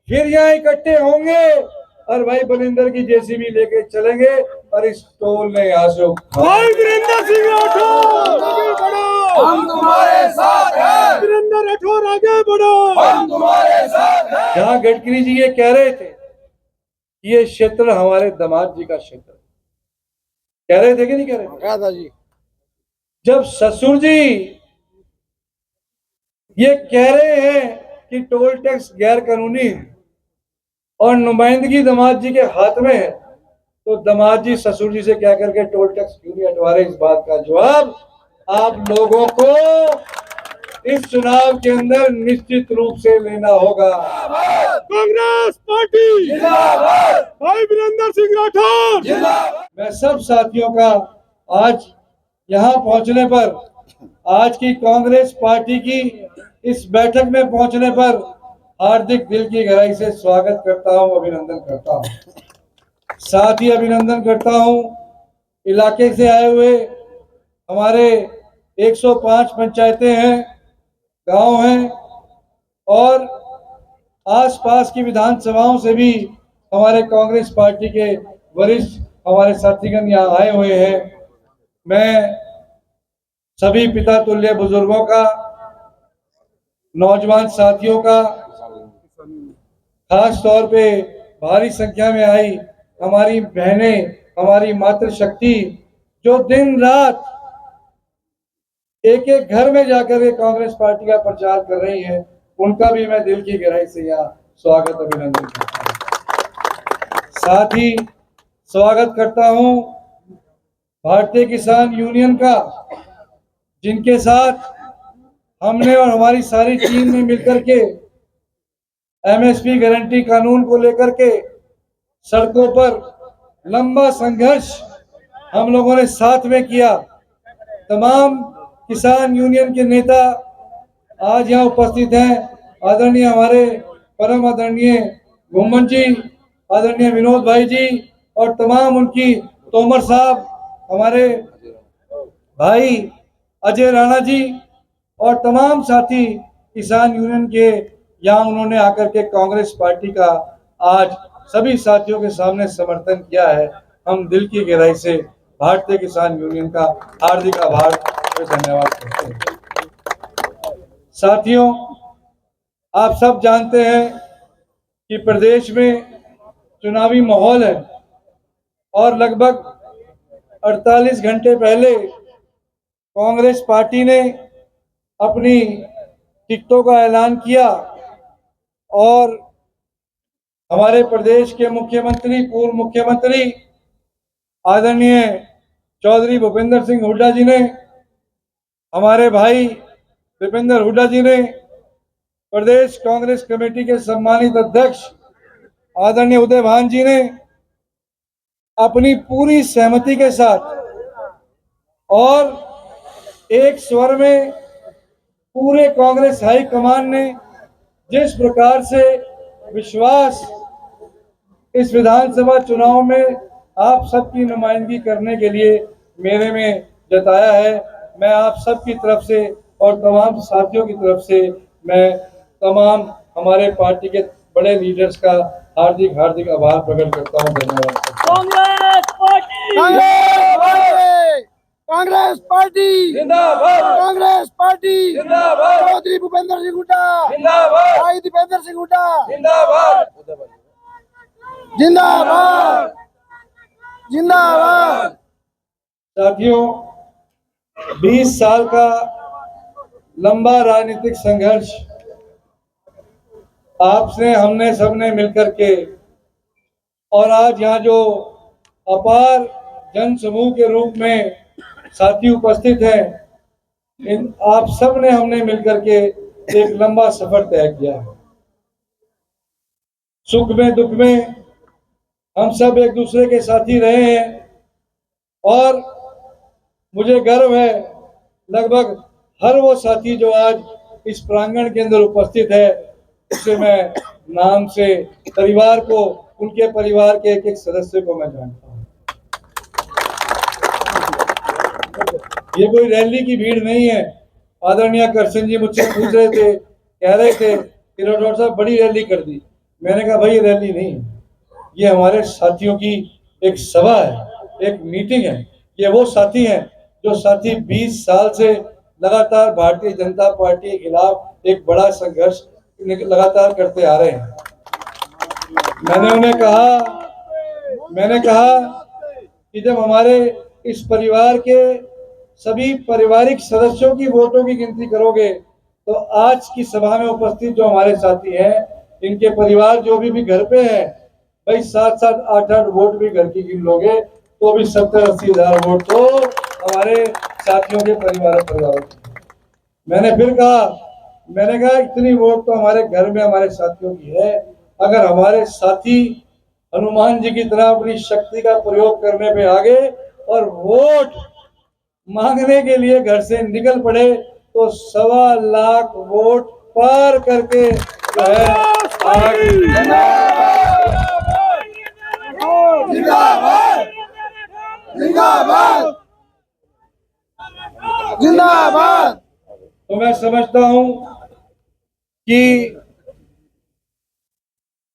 फिर यहाँ इकट्ठे होंगे और भाई बलिंदर की जेसीबी लेके चलेंगे और इस टोल ने यहाँ से भाई वीरेंद्र सिंह राठौर आगे बढ़ो, हम तुम्हारे साथ हैं। वीरेंद्र राठौर आगे बढ़ो, हम तुम्हारे साथ हैं। जहाँ गडकरी जी ये कह रहे थे कि ये क्षेत्र हमारे दामाद जी का क्षेत्र है, कह रहे थे कि नहीं कह रहे थे? कहा था जी। जब ससुर जी ये कह रहे हैं कि टोल टैक्स गैर कानूनी है और नुमाइंदगी दामाद जी के हाथ में है, तो दामाद जी ससुर जी से क्या करके टोल टैक्स क्यों नहीं हटवा रहे? इस बात का जवाब आप लोगों को इस चुनाव के अंदर निश्चित रूप से लेना होगा। कांग्रेस पार्टी जिंदाबाद। भाई वीरेंद्र सिंह राठौर जिंदाबाद। मैं सब साथियों का आज यहाँ पहुंचने पर, आज की कांग्रेस पार्टी की इस बैठक में पहुंचने पर हार्दिक दिल की गहराई से स्वागत करता हूं, अभिनंदन करता हूं। साथ ही अभिनंदन करता हूं इलाके से आए हुए हमारे 105 पंचायतें हैं, गांव हैं और आसपास की विधानसभाओं से भी हमारे कांग्रेस पार्टी के वरिष्ठ हमारे साथीगण यहाँ आए हुए हैं। मैं सभी पिता तुल्य बुजुर्गों का, नौजवान साथियों का, खास तौर पे भारी संख्या में आई हमारी बहनें, हमारी मातृशक्ति जो दिन रात एक एक घर में जाकर के कांग्रेस पार्टी का प्रचार कर रही हैं, उनका भी मैं दिल की गहराई से यहाँ स्वागत अभिनंदन करता हूँ। साथ ही स्वागत करता हूँ भारतीय किसान यूनियन का, जिनके साथ हमने और हमारी सारी टीम ने मिलकर के एमएसपी गारंटी कानून को लेकर के सड़कों पर लंबा संघर्ष हम लोगों ने साथ में किया। तमाम किसान यूनियन के नेता आज यहाँ उपस्थित हैं। आदरणीय हमारे परम आदरणीय घुम्मन जी, आदरणीय विनोद भाई जी और तमाम उनकी तोमर साहब, हमारे भाई अजय राणा जी और तमाम साथी किसान यूनियन के यहाँ उन्होंने आकर के कांग्रेस पार्टी का आज सभी साथियों के सामने समर्थन किया है। हम दिल की गहराई से भारतीय किसान यूनियन का हार्दिक आभार और धन्यवाद करते हैं। साथियों, आप सब जानते हैं कि प्रदेश में चुनावी माहौल है और लगभग 48 घंटे पहले कांग्रेस पार्टी ने अपनी टिकटों का ऐलान किया और हमारे प्रदेश के मुख्यमंत्री, पूर्व मुख्यमंत्री आदरणीय चौधरी भूपेंद्र सिंह हुड्डा जी ने, हमारे भाई दीपेंद्र हुड्डा जी ने, प्रदेश कांग्रेस कमेटी के सम्मानित अध्यक्ष आदरणीय उदय भान जी ने अपनी पूरी सहमति के साथ और एक स्वर में पूरे कांग्रेस हाई कमान ने जिस प्रकार से विश्वास इस विधानसभा चुनाव में आप सबकी नुमाइंदगी करने के लिए मेरे में जताया है, मैं आप सबकी तरफ से और तमाम साथियों की तरफ से मैं तमाम हमारे पार्टी के बड़े लीडर्स का हार्दिक हार्दिक आभार प्रकट करता हूं। धन्यवाद। कांग्रेस पार्टी कांग्रेस पार्टी जिंदाबाद। कांग्रेस पार्टी जिंदाबाद। चौधरी भूपेंद्र सिंह हुड्डा जिंदाबाद। भाई दीपेंद्र सिंह हुड्डा जिंदाबाद। जिंदाबाद जिंदाबाद। साथियों, 20 साल का लंबा राजनीतिक संघर्ष आपने, हमने, सबने मिलकर के और आज यहाँ जो अपार जन समूह के रूप में साथी उपस्थित हैं, इन आप सब ने, हमने मिलकर के एक लंबा सफर तय किया है। सुख में दुख में हम सब एक दूसरे के साथी रहे हैं और मुझे गर्व है लगभग हर वो साथी जो आज इस प्रांगण के अंदर उपस्थित है, उससे मैं नाम से परिवार को, उनके परिवार के एक एक सदस्य को मैं जानता हूँ। ये कोई रैली की भीड़ नहीं है। आदरणीय करसन जी मुझसे पूछ रहे थे, कह रहे थे कि राठौर साहब बड़ी रैली कर दी। मैंने कहा भाई रैली नहीं, ये हमारे साथियों की एक सभा है, एक मीटिंग है। ये वो साथी हैं जो साथी 20 साल से लगातार भारतीय जनता पार्टी के खिलाफ एक बड़ा संघर्ष लगातार करते आ रहे हैं। मैंने कहा कि जब हमारे इस परिवार के सभी पारिवारिक सदस्यों की वोटों की गिनती करोगे तो आज की सभा में उपस्थित जो हमारे साथी हैं, इनके परिवार जो भी घर पे हैं, भाई 7-7, 8-8 वोट भी घर की गिन लोगे तो भी 70-80 हजार वोट तो हमारे साथियों के परिवारों की। मैंने कहा इतनी वोट तो हमारे घर में हमारे साथियों की है। अगर हमारे साथी हनुमान जी की तरह अपनी शक्ति का प्रयोग करने पे आगे और वोट मांगने के लिए घर से निकल पड़े तो 1.25 लाख वोट पार करके जो है जिंदाबाद जिंदाबाद जिंदाबाद। तो मैं समझता हूं कि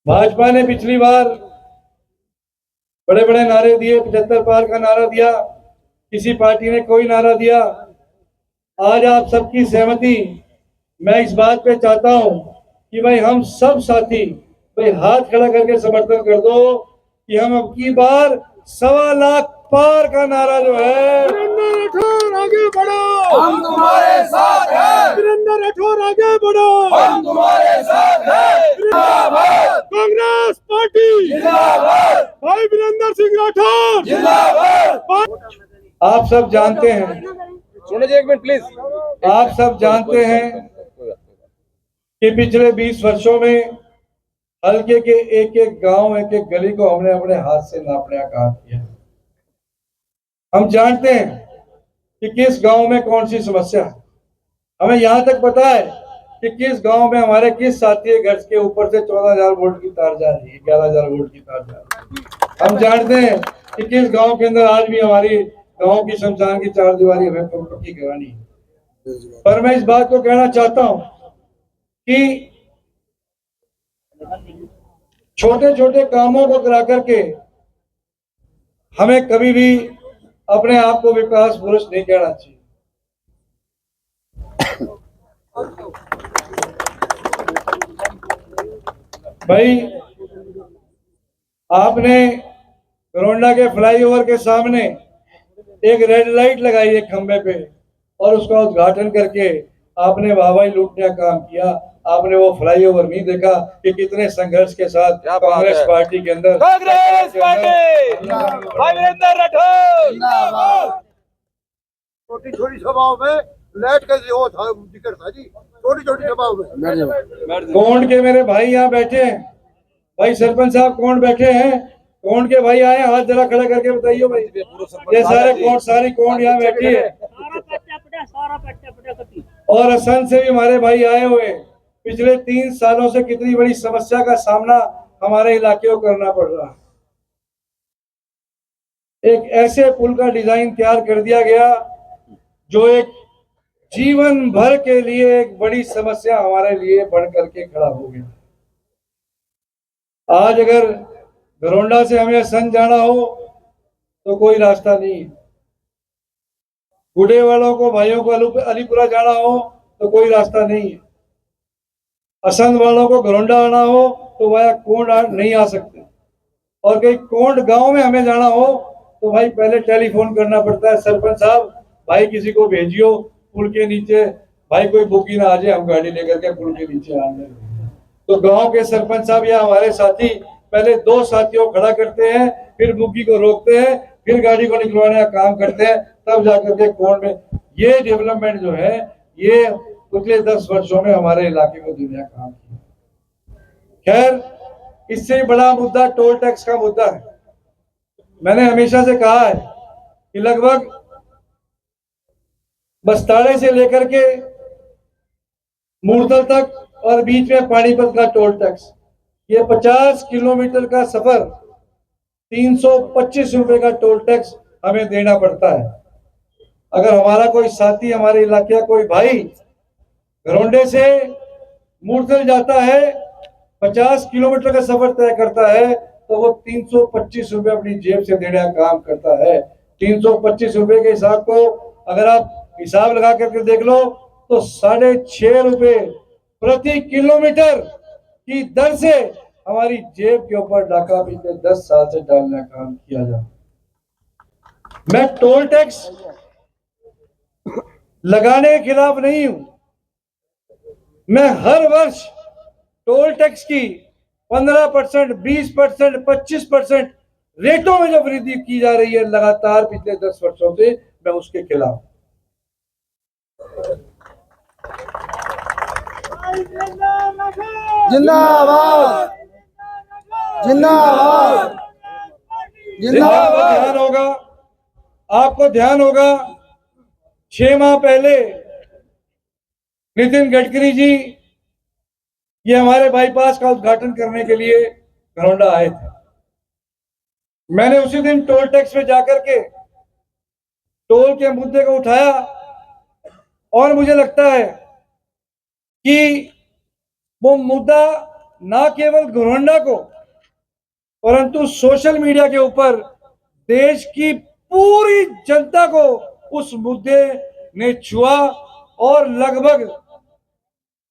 भाजपा ने पिछली बार बड़े बड़े नारे दिए, 75 पार का नारा दिया, किसी पार्टी ने कोई नारा दिया। आज आप सबकी सहमति मैं इस बात पे चाहता हूं कि भाई हम सब साथी भाई हाथ खड़ा करके समर्थन कर दो कि हम अब की बार 1.25 लाख पार का नारा जो है वीरेंद्र राठौर आगे बढ़ो, हम तुम्हारे साथ हैं। वीरेंद्र राठौर आगे बढ़ो, हम तुम्हारे साथ हैं। जिंदाबाद कांग्रेस पार्टी जिंदाबाद भाई वीरेंद्र सिंह राठौर जिंदाबाद। आप सब जानते हैं, सुनो जी एक मिनट प्लीज। आप सब जानते हैं कि पिछले 20 वर्षों में हल्के के एक एक गांव, एक एक गली को हमने अपने हाथ से नापने का काम किया। हम जानते हैं कि किस गांव में कौन सी समस्या है। हमें यहाँ तक पता है कि किस गांव में हमारे किस साथी के घर के ऊपर से 14,000 वोट की तार जा रही है, 11,000 वोट की तार जा रही है। हम जानते हैं कि किस गांव के अंदर आज भी हमारी गांव की शमशान की 4 दीवारी हमें पक्की करानी है। पर मैं इस बात को कहना चाहता हूं कि छोटे छोटे कामों को करा करके हमें कभी भी अपने आप को विकास पुरुष नहीं कहना चाहिए। भाई आपने घरोंडा के फ्लाईओवर के सामने एक रेड लाइट लगाई है खंबे पे और उसका उद्घाटन करके आपने वाहवाही लूटने का काम किया। आपने वो फ्लाईओवर नहीं देखा कि कितने संघर्ष के साथ कांग्रेस पार्टी के अंदर कांग्रेस पार्टी भाई वीरेंद्र राठौर। छोटी छोटी सभाओं में लेट के वो था जिक्र था जी, छोटी छोटी सभाओं में। कोंड के मेरे भाई यहाँ बैठे हैं, भाई सरपंच साहब कोंड बैठे हैं, कोंड के भाई आए, हाथ जरा खड़ा करके बताइए भाई। ये सारे कोंड, सारी कोंड यहाँ बैठी है और असम से भी हमारे भाई आए हुए। पिछले 3 सालों से कितनी बड़ी समस्या का सामना हमारे इलाके को करना पड़ रहा है। एक ऐसे पुल का डिजाइन तैयार कर दिया गया जो एक जीवन भर के लिए एक बड़ी समस्या हमारे लिए बढ़ करके खड़ा हो गया। आज अगर घरोंडा से हमें सन जाना हो तो कोई रास्ता नहीं है। गुडे वालों को, भाइयों को अलीपुरा जाना हो तो कोई रास्ता नहीं है। असंध वालों को घरोंडा आना हो तो वह कोंड नहीं आ सकते। और कहीं कोंड गांव में हमें जाना हो तो भाई पहले टेलीफोन करना पड़ता है, सरपंच साहब भाई किसी को भेजियो पुल के नीचे, भाई कोई बुकी ना आ जाए, हम गाड़ी लेकर के पुल के नीचे आने। तो गांव के सरपंच साहब या हमारे साथी पहले 2 साथियों को खड़ा करते हैं, फिर बुकी को रोकते हैं, फिर गाड़ी को निकलवाने का काम करते हैं, तब जाकर के कोंड में ये डेवलपमेंट जो है ये पिछले 10 वर्षों में हमारे इलाके में दुनिया काम किया। खैर इससे बड़ा मुद्दा टोल टैक्स का मुद्दा है। मैंने हमेशा से कहा है कि लगभग बस्ताड़े से लेकर के मूर्तल तक और बीच में पानीपत का टोल टैक्स, ये 50 किलोमीटर का सफर 325 रुपए का टोल टैक्स हमें देना पड़ता है। अगर हमारा कोई साथी, हमारे इलाके का कोई भाई घरोंडे से मूर्तल जाता है 50 किलोमीटर का सफर तय करता है तो वो 325 रुपए अपनी जेब से देने का काम करता है। 325 रुपए के हिसाब को अगर आप हिसाब लगा करके देख लो तो 6.5 रुपए प्रति किलोमीटर की दर से हमारी जेब के ऊपर डाका पिछले 10 साल से डालने का काम किया जा। मैं टोल टैक्स लगाने के खिलाफ नहीं हूं। मैं हर वर्ष टोल टैक्स की 15%, 20%, 25% रेटों में जो वृद्धि की जा रही है लगातार पिछले 10 वर्षों से, मैं उसके खिलाफ। जिंदाबाद जिंदाबाद जिंदाबाद। ध्यान होगा, आपको ध्यान होगा 6 माह पहले नितिन गडकरी जी ये हमारे बाईपास का उद्घाटन करने के लिए घरौंडा आए थे। मैंने उसी दिन टोल टैक्स में जाकर के टोल के मुद्दे को उठाया और मुझे लगता है कि वो मुद्दा ना केवल घरौंडा को परंतु सोशल मीडिया के ऊपर देश की पूरी जनता को उस मुद्दे ने छुआ और लगभग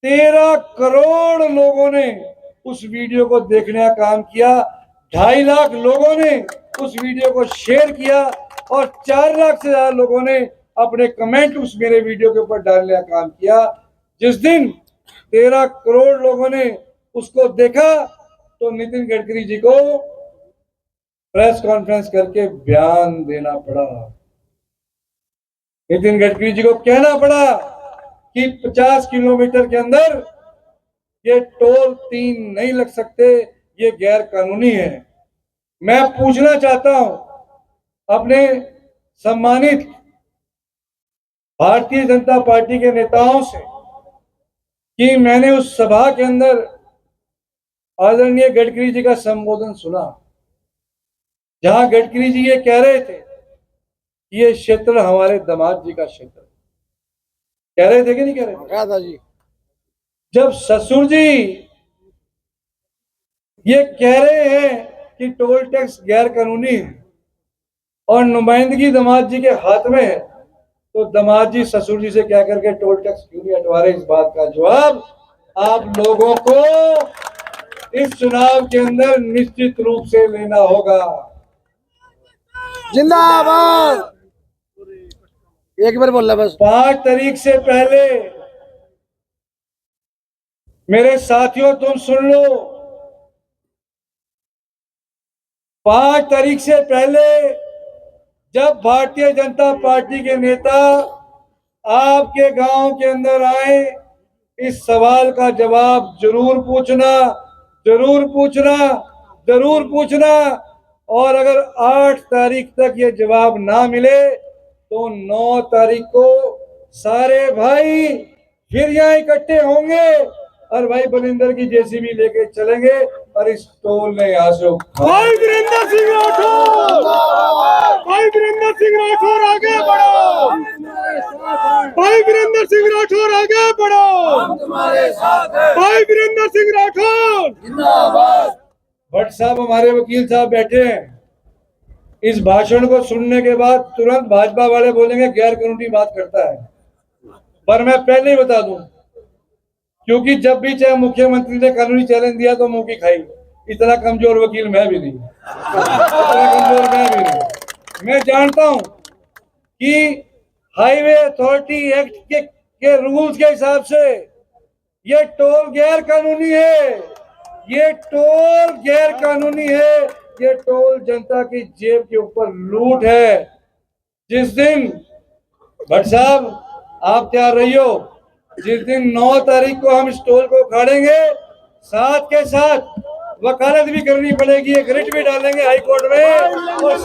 13 करोड़ लोगों ने उस वीडियो को देखने का काम किया। 2.5 लाख लोगों ने उस वीडियो को शेयर किया और 4 लाख से ज्यादा लोगों ने अपने कमेंट उस मेरे वीडियो के ऊपर डालने का काम किया। जिस दिन 13 करोड़ लोगों ने उसको देखा तो नितिन गडकरी जी को प्रेस कॉन्फ्रेंस करके बयान देना पड़ा। नितिन गडकरी जी को कहना पड़ा कि 50 किलोमीटर के अंदर ये टोल 3 नहीं लग सकते, ये गैर कानूनी है। मैं पूछना चाहता हूं अपने सम्मानित भारतीय जनता पार्टी के नेताओं से कि मैंने उस सभा के अंदर आदरणीय गडकरी जी का संबोधन सुना, जहां गडकरी जी ये कह रहे थे कि ये क्षेत्र हमारे दामाद जी का क्षेत्र है। कह रहे थे कि नहीं कह रहे थे? क्या था जी? जब ससुर जी ये कह रहे हैं कि टोल टैक्स गैर कानूनी है और नुमाइंदगी दामाद जी के हाथ में है, तो दामाद जी ससुर जी से क्या करके टोल टैक्स क्यों नहीं हटवा रहे? इस बात का जवाब आप लोगों को इस चुनाव के अंदर निश्चित रूप से लेना होगा। जिंदाबाद। एक बार बोलना बस। 5 तारीख से पहले मेरे साथियों तुम सुन लो, 5 तारीख से पहले जब भारतीय जनता पार्टी के नेता आपके गांव के अंदर आए, इस सवाल का जवाब जरूर पूछना, जरूर पूछना, जरूर पूछना। और अगर 8 तारीख तक ये जवाब ना मिले तो 9 तारीख को सारे भाई फिर यहाँ इकट्ठे होंगे और भाई बलिंदर की जेसीबी लेके चलेंगे और इस टोल ने यहाँ से भाई वीरेंद्र सिंह राठौर, भाई वीरेंद्र सिंह राठौर आगे बढ़ो, भाई वीरेंद्र सिंह राठौर आगे बढ़ो, हम तुम्हारे साथ हैं। भाई वीरेंद्र सिंह राठौर जिंदाबाद। भट्ट साहब हमारे वकील साहब बैठे हैं। इस भाषण को सुनने के बाद तुरंत भाजपा वाले बोलेंगे गैर कानूनी बात करता है, पर मैं पहले ही बता दूं, क्योंकि जब भी चाहे मुख्यमंत्री ने कानूनी चैलेंज दिया तो मुंह की खाई। इतना कमजोर वकील मैं भी नहीं, इतना कमजोर मैं भी नहीं। मैं जानता हूं कि हाईवे अथॉरिटी एक्ट के रूल्स के हिसाब से ये टोल गैर कानूनी है, ये टोल गैर कानूनी है, ये टोल जनता की जेब के ऊपर लूट है। जिस दिन भट्ट साहब आप तैयार रहियो, जिस दिन 9 तारीख को हम इस टोल को उखाड़ेंगे, साथ के साथ वकालत भी करनी पड़ेगी, एक रिट भी डालेंगे हाई कोर्ट में और